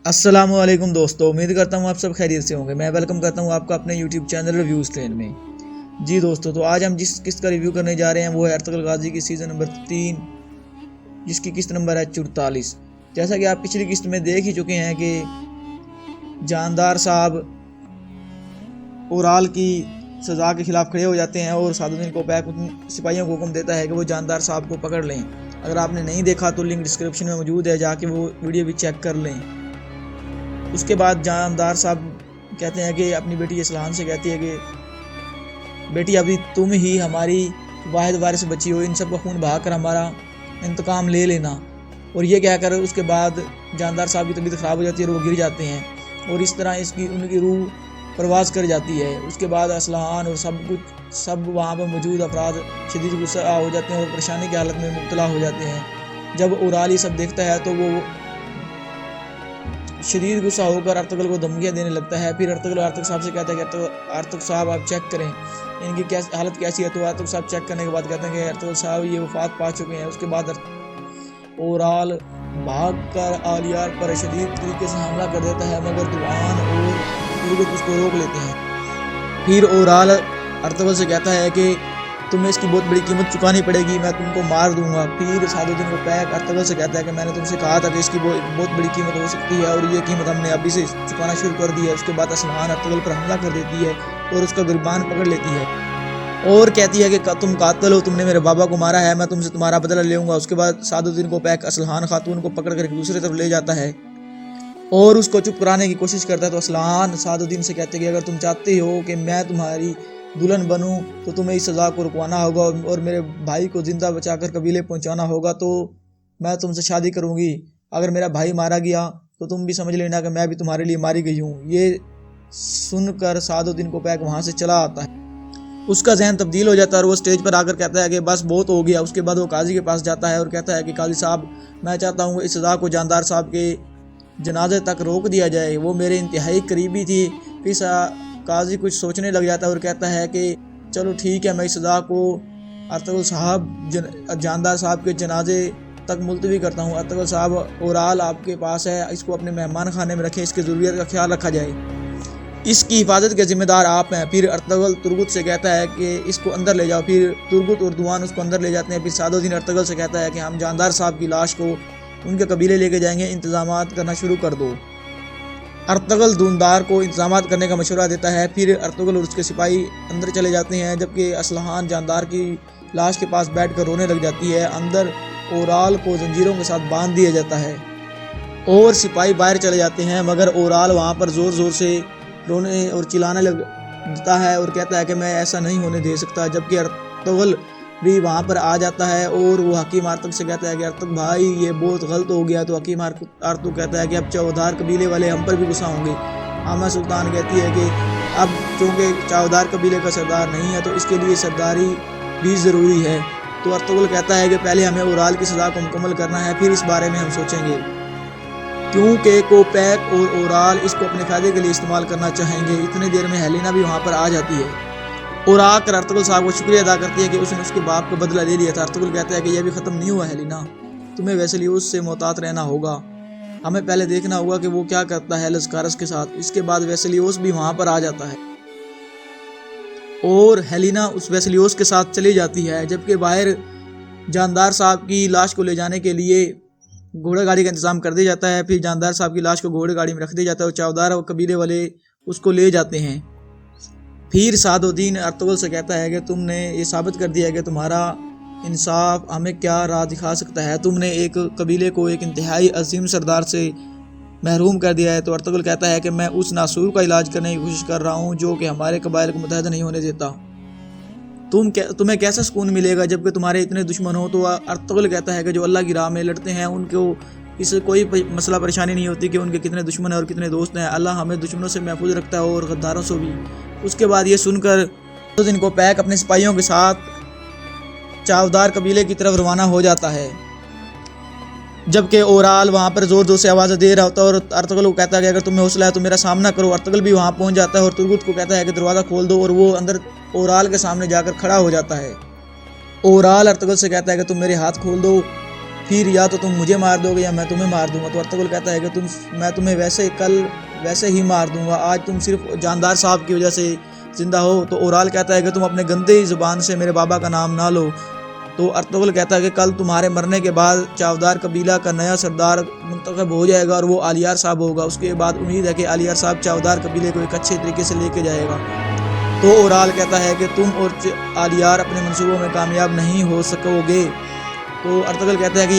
السلام علیکم دوستو، امید کرتا ہوں آپ سب خیریت سے ہوں گے۔ میں ویلکم کرتا ہوں آپ کا اپنے یوٹیوب چینل ریویوز ٹرین میں۔ جی دوستو، تو آج ہم جس قسط کا ریویو کرنے جا رہے ہیں وہ ہے ارطغرل غازی کی سیزن نمبر 3، جس کی قسط نمبر ہے 44۔ جیسا کہ آپ پچھلی قسط میں دیکھ ہی چکے ہیں کہ جاندار صاحب اورال کی سزا کے خلاف کھڑے ہو جاتے ہیں اور سعد الدین کوپیک سپاہیوں کو حکم دیتا ہے کہ وہ جاندار صاحب کو پکڑ لیں۔ اگر آپ نے نہیں دیکھا تو لنک ڈسکرپشن میں موجود ہے، جا کے وہ ویڈیو بھی چیک کر لیں۔ اس کے بعد جاندار صاحب کہتے ہیں کہ اپنی بیٹی اسلحان سے کہتی ہے کہ بیٹی ابھی تم ہی ہماری واحد وارث بچی ہو، ان سب کا خون بہا کر ہمارا انتقام لے لینا۔ اور یہ کہہ کر اس کے بعد جاندار صاحب کی طبیعت خراب ہو جاتی ہے اور وہ گر جاتے ہیں، اور اس طرح ان کی روح پرواز کر جاتی ہے۔ اس کے بعد اسلحان اور سب وہاں پر موجود افراد شدید غصہ ہو جاتے ہیں اور پریشانی کی حالت میں مبتلا ہو جاتے ہیں۔ جب اورال یہ سب دیکھتا ہے تو وہ شدید غصہ ہو کر ارطغرل کو دھمکیاں دینے لگتا ہے۔ پھر ارطغرل ارطغرل صاحب سے کہتا ہے کہ ارطغرل صاحب آپ چیک کریں ان کی حالت کیسی ہے۔ تو ارطغرل صاحب چیک کرنے کے بعد کہتے ہیں کہ ارطغرل صاحب یہ وفات پا چکے ہیں۔ اس کے بعد اورال بھاگ کر آلیار پر شدید طریقے سے حملہ کر دیتا ہے، مگر دوان اور ترگت اس کو روک لیتے ہیں۔ پھر اورال ارطغرل سے کہتا ہے کہ تمہیں اس کی بہت بڑی قیمت چکانی پڑے گی، میں تم کو مار دوں گا۔ پھر سعد الدین کوپیک ارطغرل سے کہتا ہے کہ میں نے تم سے کہا تھا کہ اس کی بہت بڑی قیمت ہو سکتی ہے، اور یہ قیمت ہم نے ابھی سے چکانا شروع کر دی ہے۔ اس کے بعد اسلحان ارطغرل پر حملہ کر دیتی ہے اور اس کا گریبان پکڑ لیتی ہے اور کہتی ہے کہ تم قاتل ہو، تم نے میرے بابا کو مارا ہے، میں تم سے تمہارا بدلہ لوں گا۔ اس کے بعد سعد الدین کوپیک اسلحان خاتون کو پکڑ کر ایک دوسرے طرف لے جاتا ہے اور اس کو چپ کرانے کی کوشش کرتا ہے۔ تو اسلحان سعد الدین سے کہتے ہیں کہ اگر تم چاہتے ہو کہ میں تمہاری دلہن بنوں تو تمہیں اس سزا کو رکوانا ہوگا اور میرے بھائی کو زندہ بچا کر قبیلے پہنچانا ہوگا، تو میں تم سے شادی کروں گی۔ اگر میرا بھائی مارا گیا تو تم بھی سمجھ لینا کہ میں بھی تمہارے لیے ماری گئی ہوں۔ یہ سن کر سعد الدین کوپیک وہاں سے چلا آتا ہے۔ اس کا ذہن تبدیل ہو جاتا ہے اور وہ سٹیج پر آ کر کہتا ہے کہ بس بہت ہو گیا۔ اس کے بعد وہ قاضی کے پاس جاتا ہے اور کہتا ہے کہ قاضی صاحب، میں چاہتا ہوں کہ اس سزا کو جاندار صاحب کے جنازے تک روک دیا جائے، وہ میرے انتہائی قریبی تھی۔ پھر قاضی کچھ سوچنے لگ جاتا ہے اور کہتا ہے کہ چلو ٹھیک ہے، میں اس سزا کو ارطغرل صاحب جاندار صاحب کے جنازے تک ملتوی کرتا ہوں۔ ارطغرل صاحب اورال آپ کے پاس ہے، اس کو اپنے مہمان خانے میں رکھیں، اس کی ضروریات کا خیال رکھا جائے، اس کی حفاظت کے ذمہ دار آپ ہیں۔ پھر ارطغرل ترگت سے کہتا ہے کہ اس کو اندر لے جاؤ۔ پھر ترگت اور دوان اس کو اندر لے جاتے ہیں۔ پھر سعد الدین ارطغرل سے کہتا ہے کہ ہم جاندار صاحب کی لاش کو ان کے قبیلے لے کے جائیں گے، انتظامات کرنا شروع کر دو۔ ارطغرل دوندار کو انتظامات کرنے کا مشورہ دیتا ہے۔ پھر ارطغرل اور اس کے سپاہی اندر چلے جاتے ہیں، جبکہ اسلحان جاندار کی لاش کے پاس بیٹھ کر رونے لگ جاتی ہے۔ اندر اورال کو زنجیروں کے ساتھ باندھ دیا جاتا ہے اور سپاہی باہر چلے جاتے ہیں، مگر اورال وہاں پر زور زور سے رونے اور چلانے لگتا ہے اور کہتا ہے کہ میں ایسا نہیں ہونے دے سکتا۔ جبکہ ارطغرل بھی وہاں پر آ جاتا ہے اور وہ حکیم ارطغرل سے کہتا ہے کہ ارطغرل بھائی یہ بہت غلط ہو گیا۔ تو حکیم ارطغرل کہتا ہے کہ اب چودھار قبیلے والے ہم پر بھی غصہ ہوں گے۔ عامہ سلطان کہتی ہے کہ اب چونکہ چودھار قبیلے کا سردار نہیں ہے تو اس کے لیے سرداری بھی ضروری ہے۔ تو ارطغرل کہتا ہے کہ پہلے ہمیں اورال کی سزا کو مکمل کرنا ہے، پھر اس بارے میں ہم سوچیں گے، کیونکہ کوپیک اور اورال اس کو اپنے فائدے کے لیے استعمال کرنا چاہیں گے۔ اتنی دیر میں ہیلینا بھی وہاں پر آ جاتی ہے اور آ کر ارطغرل صاحب کو شکریہ ادا کرتی ہے کہ اس نے اس کے باپ کا بدلہ لے لیا تھا۔ ارطغرل کہتا ہے کہ یہ بھی ختم نہیں ہوا ہیلینا، تمہیں ویسلیوس سے محتاط رہنا ہوگا، ہمیں پہلے دیکھنا ہوگا کہ وہ کیا کرتا ہے لسکارس کے ساتھ۔ اس کے بعد ویسلیوس بھی وہاں پر آ جاتا ہے اور ہیلینا اس ویسلیوس کے ساتھ چلی جاتی ہے، جبکہ باہر جاندار صاحب کی لاش کو لے جانے کے لیے گھوڑا گاڑی کا انتظام کر دیا جاتا ہے۔ پھر جاندار صاحب کی لاش کو گھوڑے گاڑی میں رکھ دیا جاتا ہے اور چودھار قبیلے والے اس کو لے جاتے ہیں۔ پھر سعد الدین ارطغرل سے کہتا ہے کہ تم نے یہ ثابت کر دیا ہے کہ تمہارا انصاف ہمیں کیا راہ دکھا سکتا ہے، تم نے ایک قبیلے کو ایک انتہائی عظیم سردار سے محروم کر دیا ہے۔ تو ارطغرل کہتا ہے کہ میں اس ناسور کا علاج کرنے کی کوشش کر رہا ہوں جو کہ ہمارے قبائل کو متحد نہیں ہونے دیتا، تمہیں کیسا سکون ملے گا جبکہ تمہارے اتنے دشمن ہو۔ تو ارطغرل کہتا ہے کہ جو اللہ کی راہ میں لڑتے ہیں ان کو اس سے کوئی مسئلہ پریشانی نہیں ہوتی کہ ان کے کتنے دشمن ہیں اور کتنے دوست ہیں، اللہ ہمیں دشمنوں سے محفوظ رکھتا ہے اور غداروں سے بھی۔ اس کے بعد یہ سن کر سعد الدین کوپیک اپنے سپاہیوں کے ساتھ چودھار قبیلے کی طرف روانہ ہو جاتا ہے، جبکہ اورال وہاں پر زور زور سے آوازیں دے رہا ہوتا ہے اور ارطغرل کو کہتا ہے کہ اگر تمہیں حوصلہ ہے تو میرا سامنا کرو۔ ارطغرل بھی وہاں پہنچ جاتا ہے اور ترگت کو کہتا ہے کہ دروازہ کھول دو، اور وہ اندر اورال کے سامنے جا کر کھڑا ہو جاتا ہے۔ اورال ارطغرل سے کہتا ہے کہ تم میرے ہاتھ کھول دو، پھر یا تو تم مجھے مار دو گے یا میں تمہیں مار دوں گا۔ تو ارطغرل کہتا ہے کہ میں تمہیں ویسے ہی مار دوں گا، آج تم صرف جاندار صاحب کی وجہ سے زندہ ہو۔ تو اورال کہتا ہے کہ تم اپنے گندی زبان سے میرے بابا کا نام نہ لو۔ تو ارطغرل کہتا ہے کہ کل تمہارے مرنے کے بعد چاودار قبیلہ کا نیا سردار منتخب ہو جائے گا اور وہ علیار صاحب ہوگا۔ اس کے بعد امید ہے کہ علیار صاحب چاودار قبیلے کو ایک اچھے طریقے سے لے کے جائے گا۔ تو اورال کہتا ہے کہ تم اور علیار اپنے منصوبوں میں کامیاب نہیں ہو سکو گے۔ تو ارطغرل کہتا ہے کہ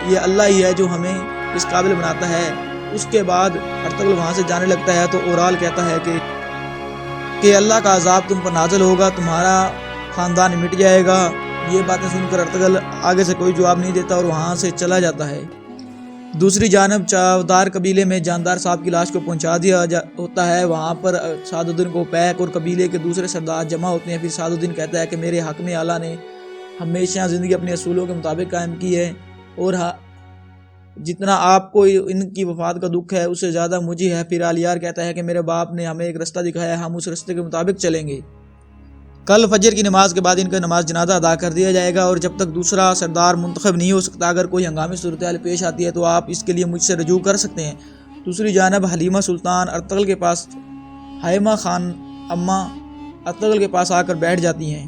یہ اللہ ہی ہے جو ہمیں اس قابل بناتا ہے۔ اس کے بعد ارطغرل وہاں سے جانے لگتا ہے تو اورال کہتا ہے کہ اللہ کا عذاب تم پر نازل ہوگا، تمہارا خاندان مٹ جائے گا۔ یہ باتیں سن کر ارطغرل آگے سے کوئی جواب نہیں دیتا اور وہاں سے چلا جاتا ہے۔ دوسری جانب چاودار قبیلے میں جاندار صاحب کی لاش کو پہنچا دیا ہوتا ہے۔ وہاں پر سعد الدین کو پیک اور قبیلے کے دوسرے سردار جمع ہوتے ہیں۔ پھر سعد الدین کہتا ہے کہ میرے حق میں اعلیٰ نے ہمیشہ زندگی اپنے اصولوں کے مطابق قائم کی ہے اور جتنا آپ کو ان کی وفات کا دکھ ہے اس سے زیادہ مجھے ہے۔ پھر علیار کہتا ہے کہ میرے باپ نے ہمیں ایک رستہ دکھایا ہے، ہم اس رستے کے مطابق چلیں گے۔ کل فجر کی نماز کے بعد ان کا نماز جنازہ ادا کر دیا جائے گا اور جب تک دوسرا سردار منتخب نہیں ہو سکتا، اگر کوئی ہنگامی صورتحال پیش آتی ہے تو آپ اس کے لیے مجھ سے رجوع کر سکتے ہیں۔ دوسری جانب حلیمہ سلطان ارطغرل کے پاس حائمہ خان اماں ارطغرل کے پاس آ کر بیٹھ جاتی ہیں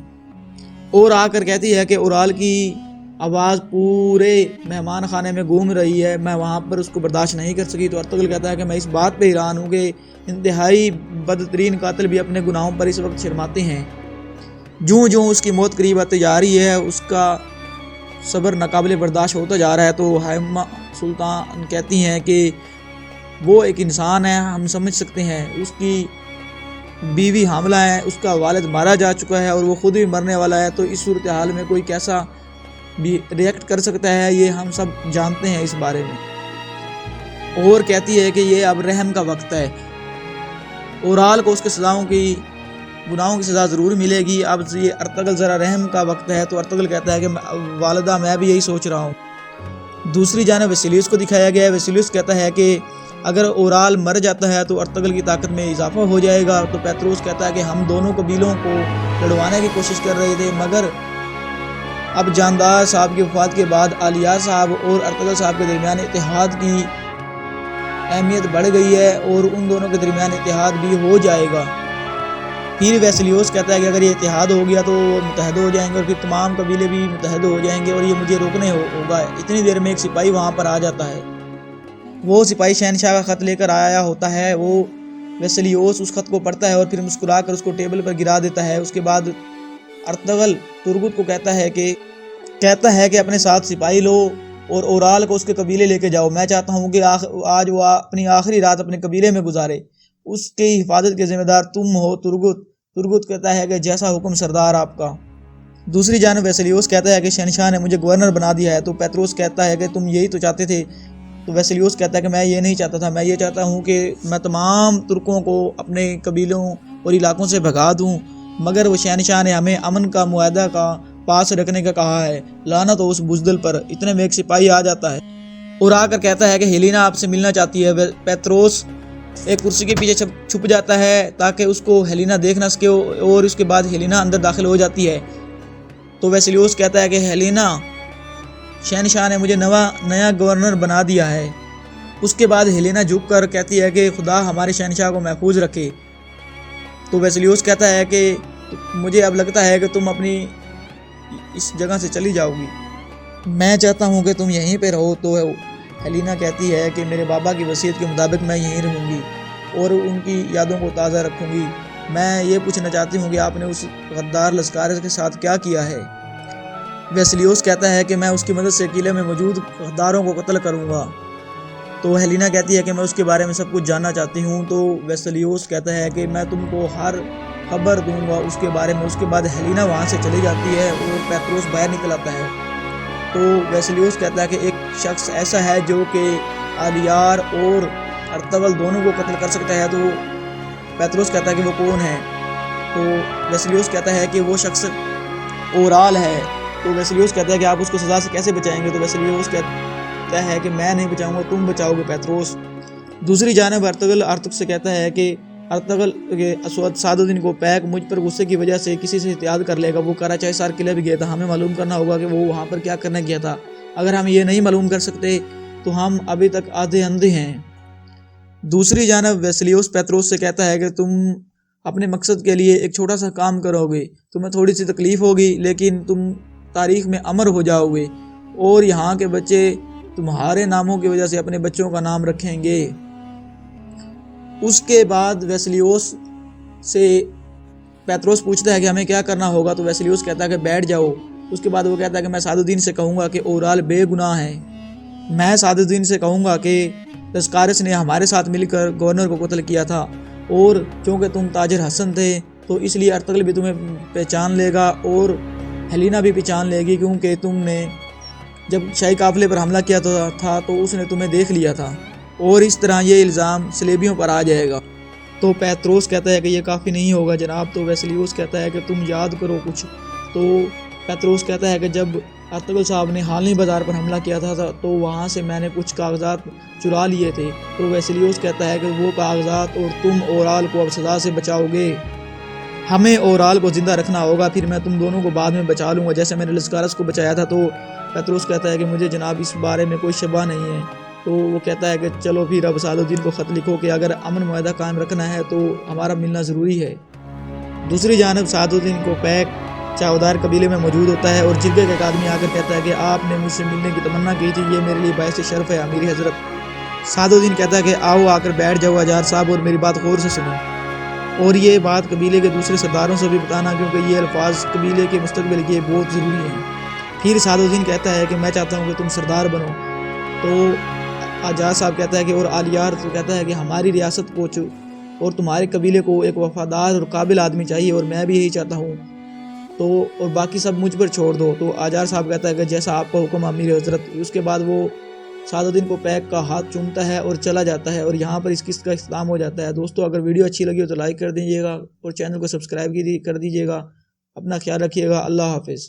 اور آ کر کہتی ہے کہ اورال کی آواز پورے مہمان خانے میں گھوم رہی ہے، میں وہاں پر اس کو برداشت نہیں کر سکی۔ تو ارطغرل کہتا ہے کہ میں اس بات پہ حیران ہوں کہ انتہائی بدترین قاتل بھی اپنے گناہوں پر اس وقت شرماتے ہیں۔ جوں اس کی موت قریب آتی جا رہی ہے اس کا صبر ناقابل برداشت ہوتا جا رہا ہے۔ تو حائمہ سلطان کہتی ہیں کہ وہ ایک انسان ہے، ہم سمجھ سکتے ہیں، اس کی بیوی حاملہ ہے، اس کا والد مارا جا چکا ہے اور وہ خود بھی مرنے والا ہے، تو اس صورتحال میں کوئی کیسا بھی ریئیکٹ کر سکتا ہے، یہ ہم سب جانتے ہیں اس بارے میں۔ اور کہتی ہے کہ یہ اب رحم کا وقت ہے، اورال کو اس کے گناہوں کی سزا ضرور ملے گی، اب یہ ارطغرل ذرا رحم کا وقت ہے۔ تو ارطغرل کہتا ہے کہ والدہ میں بھی یہی سوچ رہا ہوں۔ دوسری جانب ویسیلیوس کو دکھایا گیا ہے۔ ویسیلیوس کہتا ہے کہ اگر اورال مر جاتا ہے تو ارطغرل کی طاقت میں اضافہ ہو جائے گا۔ تو پیتروس کہتا ہے کہ ہم دونوں قبیلوں کو لڑوانے کی کوشش کر رہے تھے، مگر اب جاندار صاحب کی وفات کے بعد علیار صاحب اور ارطغرل صاحب کے درمیان اتحاد کی اہمیت بڑھ گئی ہے اور ان دونوں کے درمیان اتحاد بھی ہو جائے گا۔ پھر ویسیلیوس کہتا ہے کہ اگر یہ اتحاد ہو گیا تو وہ متحد ہو جائیں گے اور پھر تمام قبیلے بھی متحد ہو جائیں گے اور یہ مجھے روکنے ہوگا۔ اتنی دیر میں ایک سپاہی وہاں پر آ جاتا ہے۔ وہ سپاہی شہنشاہ کا خط لے کر آیا ہوتا ہے۔ وہ ویسیلیوس اس خط کو پڑھتا ہے اور پھر مسکرا کر اس کو ٹیبل پر گرا دیتا ہے۔ اس کے بعد ارطغرل ترگت کو کہتا ہے کہ اپنے ساتھ سپاہی لو اور اورال کو اس کے قبیلے لے کے جاؤ۔ میں چاہتا ہوں کہ آج وہ اپنی آخری رات اپنے قبیلے میں گزارے، اس کی حفاظت کے ذمہ دار تم ہو ترگت کہتا ہے کہ جیسا حکم سردار آپ کا۔ دوسری جانب ویسیلیوس کہتا ہے کہ شہنشاہ نے مجھے گورنر بنا دیا ہے۔ تو پیتروس کہتا ہے کہ تم یہی تو چاہتے تھے۔ تو ویسیلیوس کہتا ہے کہ میں یہ نہیں چاہتا تھا، میں یہ چاہتا ہوں کہ میں تمام ترکوں کو اپنے قبیلوں اور علاقوں سے بھگا دوں، مگر وہ شہنشاہ نے ہمیں امن کا معاہدہ کا پاس رکھنے کا کہا ہے، لعنت ہو اس بزدل پر۔ اتنے میں ایک سپاہی آ جاتا ہے اور آ کر کہتا ہے کہ ہیلینا آپ سے ملنا چاہتی ہے۔ پیتروس ایک کرسی کے پیچھے چھپ جاتا ہے تاکہ اس کو ہیلینا دیکھ نہ سکے اور اس کے بعد ہیلینا اندر داخل ہو جاتی ہے۔ تو ویسیلیوس کہتا ہے کہ ہیلینا، شہنشاہ نے مجھے نیا گورنر بنا دیا ہے۔ اس کے بعد ہیلینا جھک کر کہتی ہے کہ خدا ہمارے شہنشاہ کو محفوظ رکھے۔ تو ویسیلیوس کہتا ہے کہ مجھے اب لگتا ہے کہ تم اپنی اس جگہ سے چلی جاؤ گی، میں چاہتا ہوں کہ تم یہیں پہ رہو۔ تو ہیلینا کہتی ہے کہ میرے بابا کی وصیت کے مطابق میں یہیں رہوں گی اور ان کی یادوں کو تازہ رکھوں گی۔ میں یہ پوچھنا چاہتی ہوں کہ آپ نے اس غدار لشکار کے ساتھ کیا کیا ہے؟ ویسیلیوس کہتا ہے کہ میں اس کی مدد سے قلعے میں موجود غداروں کو قتل کروں گا۔ تو ہیلینا کہتی ہے کہ میں اس کے بارے میں سب کچھ جاننا چاہتی ہوں۔ تو ویسیلیوس کہتا ہے کہ میں تم کو ہر خبر دوں گا اس کے بارے میں۔ اس کے بعد ہیلینا وہاں سے چلی جاتی ہے اور پیتروس باہر نکل آتا ہے۔ تو ویسیلیوس کہتا ہے کہ ایک شخص ایسا ہے جو کہ علیار اور ارطغرل دونوں کو قتل کر سکتا ہے۔ تو پیتروس کہتا ہے کہ وہ کون ہے؟ تو ویسیلیوس کہتا ہے کہ وہ شخص اورال ہے۔ تو ویسیلیوس کہتا ہے کہ آپ اس کو سزا سے کیسے بچائیں گے؟ تو ویسیلیوس کہتا ہے کہ میں نہیں بچاؤں گا، تم بچاؤ گے پیتروس۔ دوسری جانب ارطغرل سے کہتا ہے کہ ارطغرل سعد الدین کو پیک مجھ پر غصے کی وجہ سے کسی سے اتحاد کر لے گا، وہ کراچائے سار قلعہ بھی گیا تھا، ہمیں معلوم کرنا ہوگا کہ وہ وہاں پر کیا کرنے گیا تھا۔ اگر ہم یہ نہیں معلوم کر سکتے تو ہم ابھی تک آدھے اندھے ہیں۔ دوسری جانب ویسلیوس پیتروس سے کہتا ہے کہ تم اپنے مقصد کے لیے ایک چھوٹا سا کام کرو گے، تمہیں تھوڑی سی تکلیف ہوگی، لیکن تم تاریخ میں امر ہو جاؤ گے اور یہاں کے بچے تمہارے ناموں کی وجہ سے اپنے بچوں کا نام رکھیں گے۔ اس کے بعد ویسلیوس سے پیتروس پوچھتا ہے کہ ہمیں کیا کرنا ہوگا، تو ویسلیوس کہتا ہے کہ بیٹھ جاؤ۔ اس کے بعد وہ کہتا ہے کہ میں سعد الدین سے کہوں گا کہ اورال بے گناہ ہے، میں سعد الدین سے کہوں گا کہ لسکارس نے ہمارے ساتھ مل کر گورنر کو قتل کیا تھا، اور چونکہ تم تاجر حسن تھے تو اس لیے ارطغرل بھی تمہیں پہچان لے گا اور ہیلینا بھی پہچان لے گی، کیونکہ تم نے جب شاہی قافلے پر حملہ کیا تھا تو اس نے تمہیں دیکھ لیا تھا، اور اس طرح یہ الزام صلیبیوں پر آ جائے گا۔ تو پیتروس کہتا ہے کہ یہ کافی نہیں ہوگا جناب۔ تو ویسلیوس کہتا ہے کہ تم یاد کرو کچھ۔ تو پیتروس کہتا ہے کہ جب ارطغرل صاحب نے حالنی بازار پر حملہ کیا تھا تو وہاں سے میں نے کچھ کاغذات چرا لیے تھے۔ تو ویسلیوس کہتا ہے کہ وہ کاغذات اور تم اورال کو اب سزا سے بچاؤ گے، ہمیں اورال کو زندہ رکھنا ہوگا، پھر میں تم دونوں کو بعد میں بچا لوں گا جیسے میں نے لسکارس کو بچایا تھا۔ تو پیتروس کہتا ہے کہ مجھے جناب اس بارے میں کوئی شبہ نہیں ہے۔ تو وہ کہتا ہے کہ چلو پھر اب سعد الدین کو خط لکھو کہ اگر امن معاہدہ قائم رکھنا ہے تو ہمارا ملنا ضروری ہے۔ دوسری جانب سعد الدین کو پیک چاودار قبیلے میں موجود ہوتا ہے اور جرگے کا ایک آدمی آ کر کہتا ہے کہ آپ نے مجھ سے ملنے کی تمنا کی تھی، یہ میرے لیے باعث شرف ہے امیر حضرت۔ سعد الدین کہتا ہے کہ آؤ آ کر بیٹھ جاؤ اجار صاحب اور میری بات غور سے سنو، اور یہ بات قبیلے کے دوسرے سرداروں سے بھی بتانا، کیونکہ یہ الفاظ قبیلے کے مستقبل کے بہت ضروری ہیں۔ پھر سعد الدین کہتا ہے کہ میں چاہتا ہوں کہ تم سردار بنو۔ تو اجار صاحب کہتا ہے کہ اور آلیار تو کہتا ہے کہ ہماری ریاست کو اور تمہارے قبیلے کو ایک وفادار اور قابل آدمی چاہیے، اور میں بھی یہی چاہتا ہوں، تو اور باقی سب مجھ پر چھوڑ دو۔ تو آجار صاحب کہتا ہے کہ جیسا آپ کا حکم امیر حضرت۔ اس کے بعد وہ سعد الدین کو پیک کا ہاتھ چومتا ہے اور چلا جاتا ہے، اور یہاں پر اس قسط کا اختتام ہو جاتا ہے۔ دوستو اگر ویڈیو اچھی لگی ہو تو لائک کر دیجیے گا اور چینل کو سبسکرائب کر دیجیے گا۔ اپنا خیال رکھیے گا۔ اللہ حافظ۔